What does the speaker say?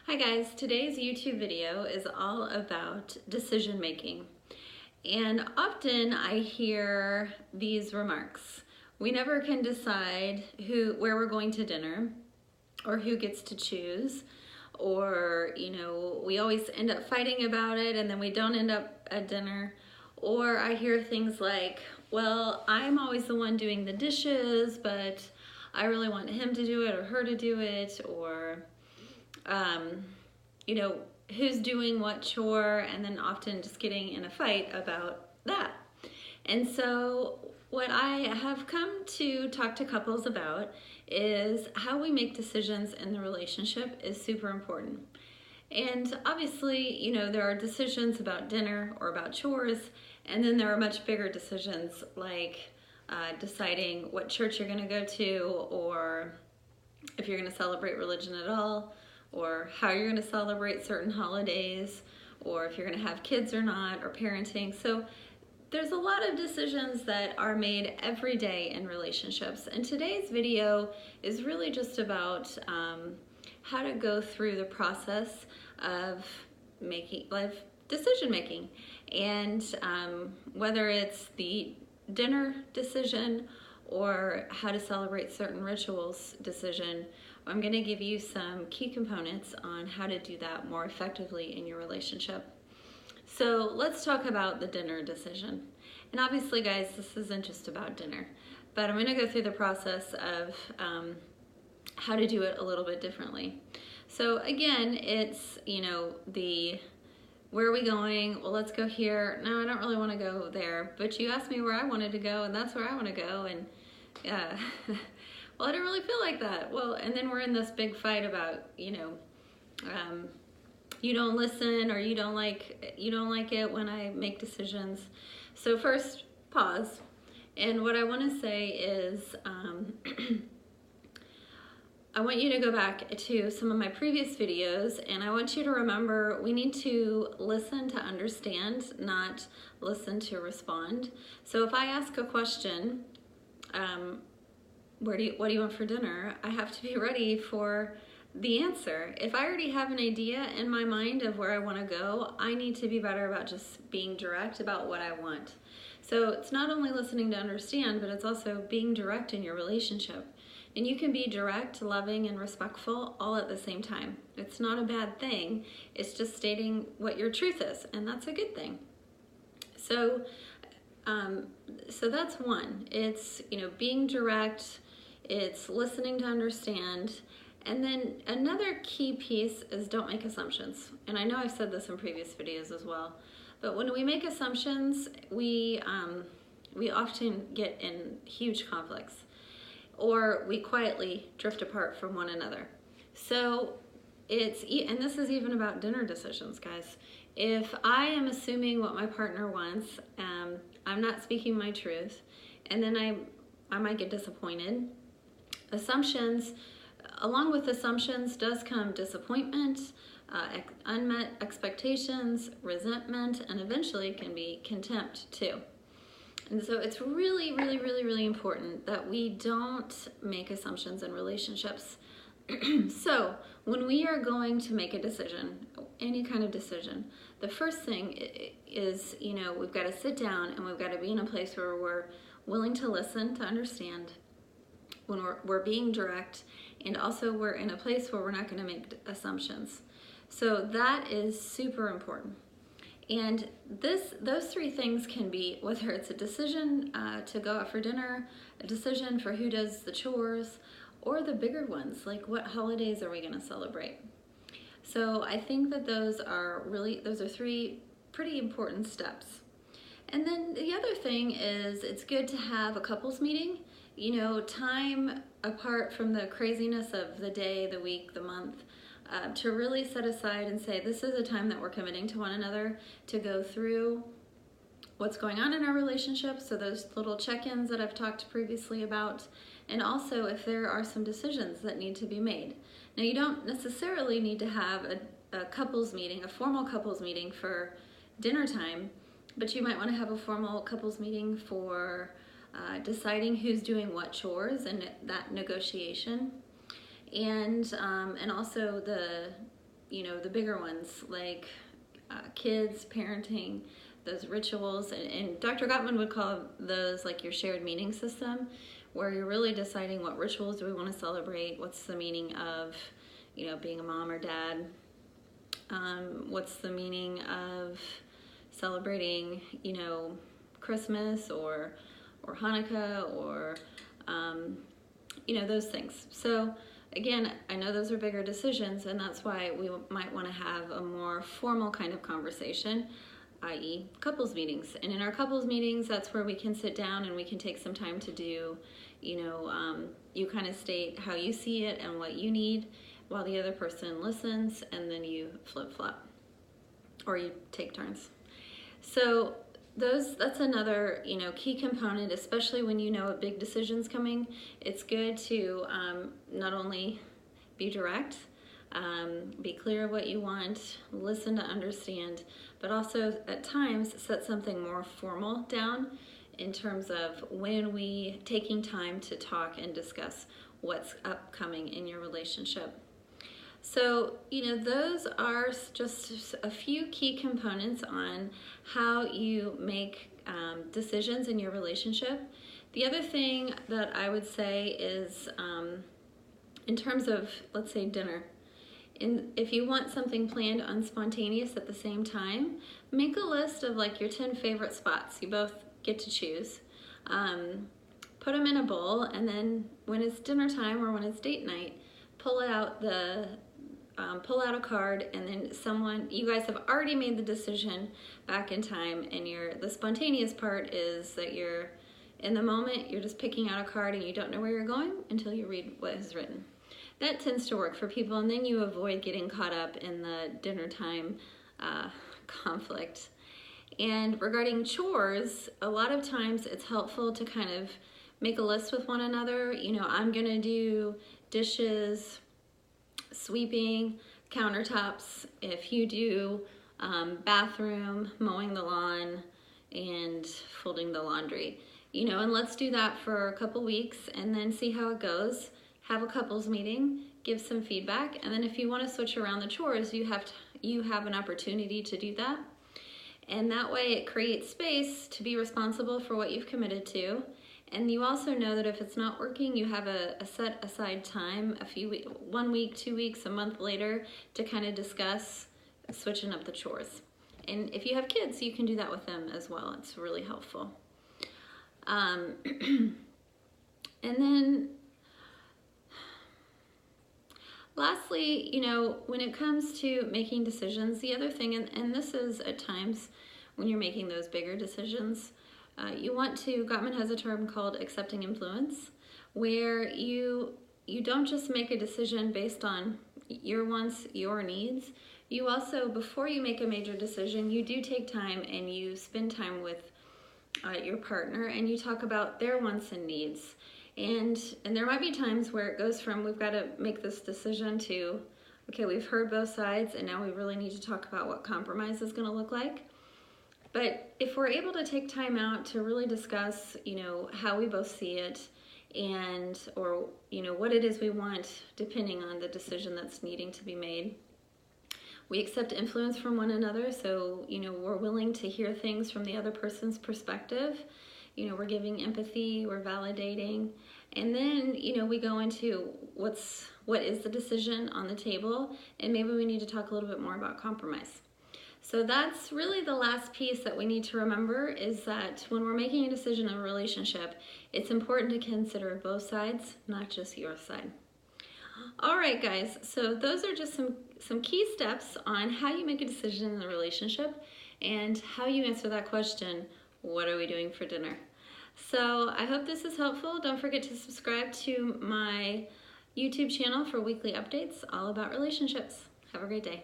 Hi guys, today's YouTube video is all about decision making. And often I hear these remarks. We never can decide where we're going to dinner, or who gets to choose, or we always end up fighting about it and then we don't end up at dinner. Or I hear things like, well, I'm always the one doing the dishes, but I really want him to do it or her to do it, or who's doing what chore, and then often just getting in a fight about that. And so what I have come to talk to couples about is how we make decisions in the relationship is super important. And obviously, there are decisions about dinner or about chores, and then there are much bigger decisions like deciding what church you're going to go to, or if you're going to celebrate religion at all, or how you're going to celebrate certain holidays, or if you're going to have kids or not, or parenting. So there's a lot of decisions that are made every day in relationships. And today's video is really just about how to go through the process of decision making. And whether it's the dinner decision or how to celebrate certain rituals decision, I'm going to give you some key components on how to do that more effectively in your relationship. So let's talk about the dinner decision. And obviously, guys, this isn't just about dinner, but I'm going to go through the process of how to do it a little bit differently. So again, it's, where are we going? Well, let's go here. No, I don't really want to go there, but you asked me where I wanted to go, and that's where I want to go. And well, I don't really feel like that. Well, and then we're in this big fight about, you don't listen, or you don't like it when I make decisions. So first, pause. And what I want to say is, I want you to go back to some of my previous videos, and I want you to remember we need to listen to understand, not listen to respond. So if I ask a question, what do you want for dinner? I have to be ready for the answer. If I already have an idea in my mind of where I want to go, I need to be better about just being direct about what I want. So it's not only listening to understand, but it's also being direct in your relationship. And you can be direct, loving, and respectful all at the same time. It's not a bad thing. It's just stating what your truth is, and that's a good thing. So that's one. It's, being direct. It's listening to understand. And then another key piece is don't make assumptions. And I know I've said this in previous videos as well, but when we make assumptions, we often get in huge conflicts, or we quietly drift apart from one another. So and this is even about dinner decisions, guys. If I am assuming what my partner wants, I'm not speaking my truth, and then I might get disappointed. Along with assumptions does come disappointment, unmet expectations, resentment, and eventually can be contempt too. And so it's really, really, really, really important that we don't make assumptions in relationships. So when we are going to make a decision, any kind of decision, the first thing is, we've got to sit down and we've got to be in a place where we're willing to listen, to understand, when we're being direct, and also we're in a place where we're not going to make assumptions. So that is super important. And those three things can be, whether it's a decision to go out for dinner, a decision for who does the chores, or the bigger ones, like what holidays are we going to celebrate. So I think that those are three pretty important steps. And then the other thing is, it's good to have a couples meeting, time apart from the craziness of the day, the week, the month, to really set aside and say, this is a time that we're committing to one another to go through what's going on in our relationship. So those little check-ins that I've talked previously about, and also if there are some decisions that need to be made. Now, you don't necessarily need to have a couples meeting, a formal couples meeting for dinner time, but you might want to have a formal couples meeting for deciding who's doing what chores and that negotiation. And also the bigger ones like kids, parenting, those rituals, and Dr. Gottman would call those like your shared meaning system, where you're really deciding what rituals do we want to celebrate, what's the meaning of, being a mom or dad, what's the meaning of celebrating, Christmas or Hanukkah or, those things. So again, I know those are bigger decisions, and that's why we might want to have a more formal kind of conversation, i.e. couples meetings. And in our couples meetings, that's where we can sit down and we can take some time to do, you kind of state how you see it and what you need while the other person listens, and then you flip-flop, or you take turns. So that's another, key component, especially when a big decision's coming. It's good to not only be direct, be clear of what you want, listen to understand, but also at times set something more formal down in terms of when we taking time to talk and discuss what's upcoming in your relationship. So, those are just a few key components on how you make decisions in your relationship. The other thing that I would say is in terms of, let's say, dinner. If you want something planned on spontaneous at the same time, make a list of like your 10 favorite spots. You both get to choose. Put them in a bowl, and then when it's dinner time or when it's date night, pull out a card, and then you guys have already made the decision back in time, and the spontaneous part is that you're in the moment, you're just picking out a card and you don't know where you're going until you read what is written. That tends to work for people, and then you avoid getting caught up in the dinner time conflict. And regarding chores, a lot of times it's helpful to kind of make a list with one another. I'm gonna do dishes, sweeping, countertops. If you do bathroom, mowing the lawn, and folding the laundry, and let's do that for a couple weeks and then see how it goes. Have a couples meeting, give some feedback, and then if you want to switch around the chores, you have an opportunity to do that. And that way it creates space to be responsible for what you've committed to. And you also know that if it's not working, you have a set aside time, 1 week, 2 weeks, a month later, to kind of discuss switching up the chores. And if you have kids, you can do that with them as well. It's really helpful. And then lastly, when it comes to making decisions, the other thing, and this is at times when you're making those bigger decisions, Gottman has a term called accepting influence, where you don't just make a decision based on your wants, your needs. You also, before you make a major decision, you do take time and you spend time with your partner, and you talk about their wants and needs. And there might be times where it goes from, we've got to make this decision, to, okay, we've heard both sides, and now we really need to talk about what compromise is going to look like. But if we're able to take time out to really discuss, how we both see it, or what it is we want, depending on the decision that's needing to be made. We accept influence from one another, so, we're willing to hear things from the other person's perspective. We're giving empathy, we're validating, and then, we go into what is the decision on the table, and maybe we need to talk a little bit more about compromise. So that's really the last piece that we need to remember, is that when we're making a decision in a relationship, it's important to consider both sides, not just your side. All right, guys, so those are just some key steps on how you make a decision in a relationship and how you answer that question, what are we doing for dinner? So I hope this is helpful. Don't forget to subscribe to my YouTube channel for weekly updates all about relationships. Have a great day.